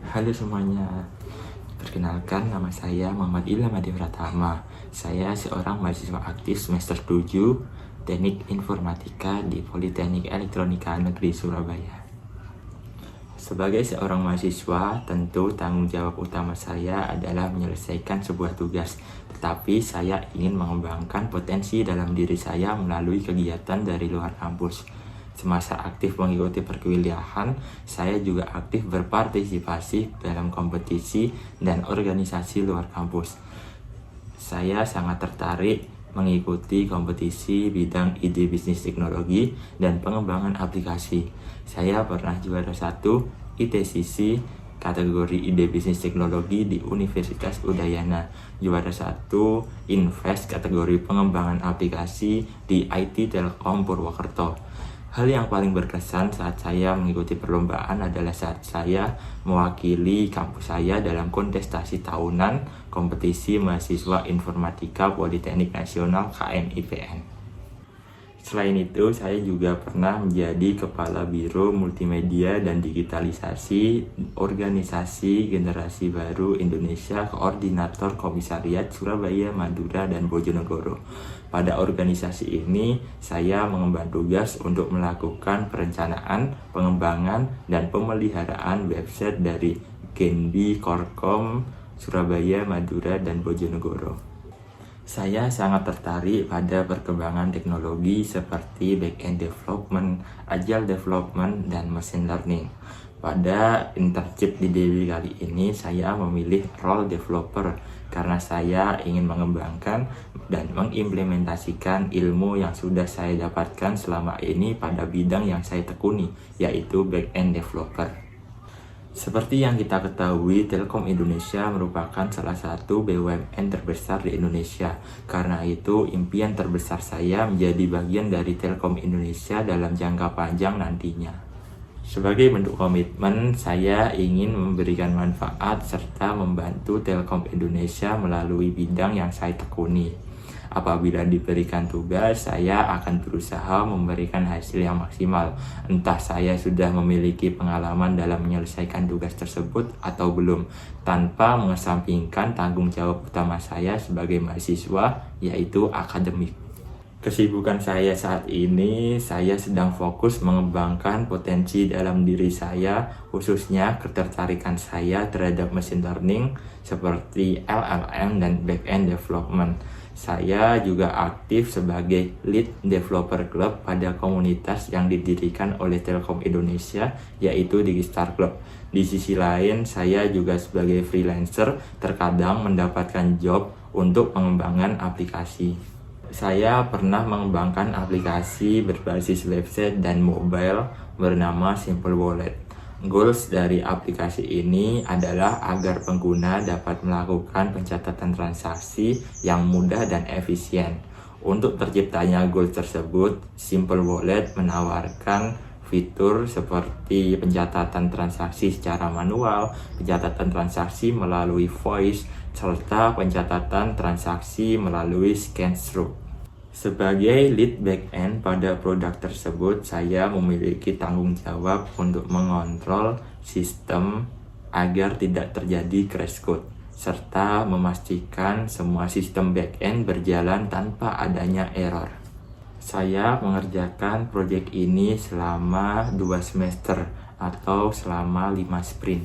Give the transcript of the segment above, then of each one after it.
Halo semuanya, perkenalkan nama saya Muhammad Ilham Adi Pratama. Saya seorang mahasiswa aktif semester 7 Teknik Informatika di Politeknik Elektronika Negeri Surabaya. Sebagai seorang mahasiswa, tentu tanggung jawab utama saya adalah menyelesaikan sebuah tugas. Tetapi saya ingin mengembangkan potensi dalam diri saya melalui kegiatan dari luar kampus. Semasa aktif mengikuti perkuliahan, saya juga aktif berpartisipasi dalam kompetisi dan organisasi luar kampus. Saya sangat tertarik mengikuti kompetisi bidang ide bisnis teknologi dan pengembangan aplikasi. Saya pernah juara 1 ITCC kategori ide bisnis teknologi di Universitas Udayana, juara 1 Invest kategori pengembangan aplikasi di IT Telkom Purwokerto. Hal yang paling berkesan saat saya mengikuti perlombaan adalah saat saya mewakili kampus saya dalam kontestasi tahunan kompetisi mahasiswa informatika Politeknik Nasional KMIPN. Selain itu, saya juga pernah menjadi Kepala Biro Multimedia dan Digitalisasi Organisasi Generasi Baru Indonesia Koordinator Komisariat Surabaya, Madura, dan Bojonegoro. Pada organisasi ini, saya mengemban tugas untuk melakukan perencanaan, pengembangan, dan pemeliharaan website dari Genbi, Korkom, Surabaya, Madura, dan Bojonegoro. Saya sangat tertarik pada perkembangan teknologi seperti back-end development, agile development, dan machine learning. Pada internship di Dewi kali ini, saya memilih role developer karena saya ingin mengembangkan dan mengimplementasikan ilmu yang sudah saya dapatkan selama ini pada bidang yang saya tekuni, yaitu back-end developer. Seperti yang kita ketahui, Telkom Indonesia merupakan salah satu BUMN terbesar di Indonesia. Karena itu, impian terbesar saya menjadi bagian dari Telkom Indonesia dalam jangka panjang nantinya. Sebagai bentuk komitmen, saya ingin memberikan manfaat serta membantu Telkom Indonesia melalui bidang yang saya tekuni. Apabila diberikan tugas, saya akan berusaha memberikan hasil yang maksimal. Entah saya sudah memiliki pengalaman dalam menyelesaikan tugas tersebut atau belum, tanpa mengesampingkan tanggung jawab utama saya sebagai mahasiswa, yaitu akademik. Kesibukan saya saat ini, saya sedang fokus mengembangkan potensi dalam diri saya, khususnya ketertarikan saya terhadap machine learning seperti LLM dan back-end development. Saya juga aktif sebagai lead developer club pada komunitas yang didirikan oleh Telkom Indonesia, yaitu Digistar Club. Di sisi lain, saya juga sebagai freelancer terkadang mendapatkan job untuk pengembangan aplikasi. Saya pernah mengembangkan aplikasi berbasis website dan mobile bernama Simple Wallet. Goals dari aplikasi ini adalah agar pengguna dapat melakukan pencatatan transaksi yang mudah dan efisien. Untuk terciptanya goals tersebut, Simple Wallet menawarkan fitur seperti pencatatan transaksi secara manual, pencatatan transaksi melalui voice, serta pencatatan transaksi melalui scan-through. Sebagai lead back-end pada produk tersebut, saya memiliki tanggung jawab untuk mengontrol sistem agar tidak terjadi crash code, serta memastikan semua sistem back-end berjalan tanpa adanya error. Saya mengerjakan proyek ini selama 2 semester atau selama 5 sprint.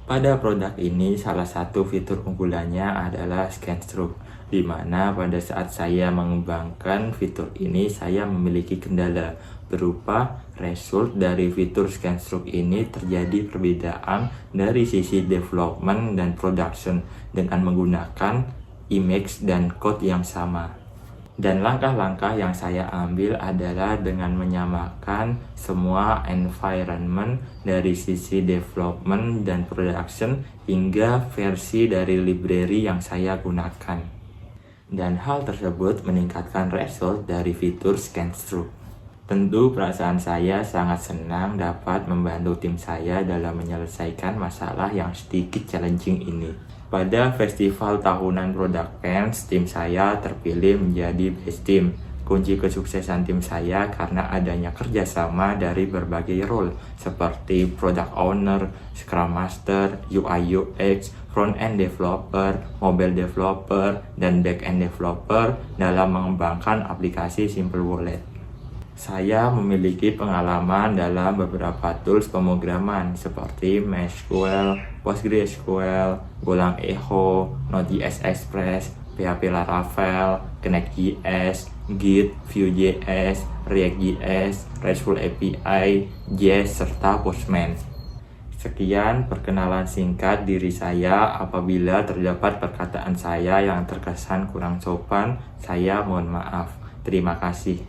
Pada produk ini, salah satu fitur unggulannya adalah scan-through, di mana pada saat saya mengembangkan fitur ini, saya memiliki kendala berupa result dari fitur scan-through ini terjadi perbedaan dari sisi development dan production dengan menggunakan image dan code yang sama. Dan langkah-langkah yang saya ambil adalah dengan menyamakan semua environment dari sisi development dan production hingga versi dari library yang saya gunakan. Dan hal tersebut meningkatkan result dari fitur scan-through. Tentu perasaan saya sangat senang dapat membantu tim saya dalam menyelesaikan masalah yang sedikit challenging ini. Pada festival tahunan Product Fans, tim saya terpilih menjadi best team. Kunci kesuksesan tim saya karena adanya kerjasama dari berbagai role seperti Product Owner, Scrum Master, UI UX, Front-End Developer, Mobile Developer, dan Back-End Developer dalam mengembangkan aplikasi Simple Wallet. Saya memiliki pengalaman dalam beberapa tools pemrograman seperti MySQL, PostgreSQL, Golang Echo, Node.js Express, PHP Laravel, Connect.js, Git, Vue.js, React.js, RESTful API, Jest, serta Postman. Sekian perkenalan singkat diri saya. Apabila terdapat perkataan saya yang terkesan kurang sopan, saya mohon maaf. Terima kasih.